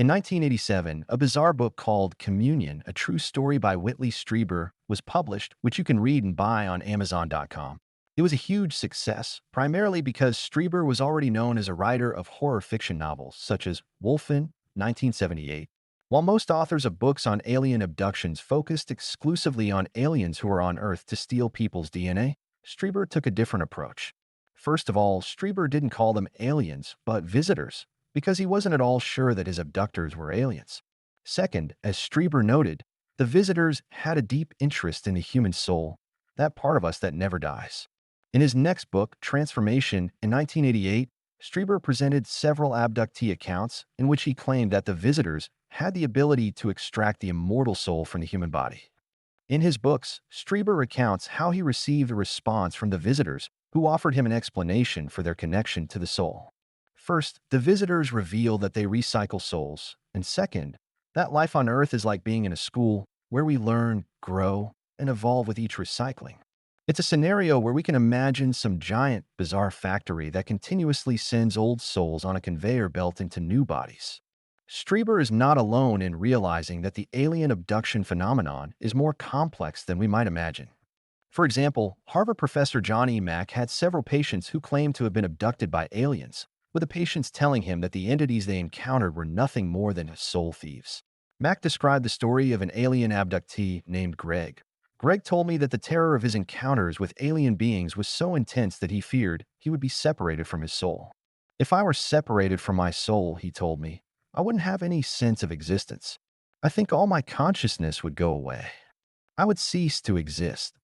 In 1987, a bizarre book called Communion, a true story by Whitley Strieber, was published, which you can read and buy on Amazon.com. It was a huge success, primarily because Strieber was already known as a writer of horror fiction novels, such as Wolfen, 1978. While most authors of books on alien abductions focused exclusively on aliens who were on Earth to steal people's DNA, Strieber took a different approach. First of all, Strieber didn't call them aliens, but visitors, because he wasn't at all sure that his abductors were aliens. Second, as Strieber noted, the visitors had a deep interest in the human soul, that part of us that never dies. In his next book, Transformation, in 1988, Strieber presented several abductee accounts in which he claimed that the visitors had the ability to extract the immortal soul from the human body. In his books, Strieber recounts how he received a response from the visitors who offered him an explanation for their connection to the soul. First, the visitors reveal that they recycle souls, and second, that life on Earth is like being in a school where we learn, grow, and evolve with each recycling. It's a scenario where we can imagine some giant, bizarre factory that continuously sends old souls on a conveyor belt into new bodies. Strieber is not alone in realizing that the alien abduction phenomenon is more complex than we might imagine. For example, Harvard professor John E. Mack had several patients who claimed to have been abducted by aliens, with the patients telling him that the entities they encountered were nothing more than soul thieves. Mack described the story of an alien abductee named Greg. Greg told me that the terror of his encounters with alien beings was so intense that he feared he would be separated from his soul. If I were separated from my soul, he told me, I wouldn't have any sense of existence. I think all my consciousness would go away. I would cease to exist.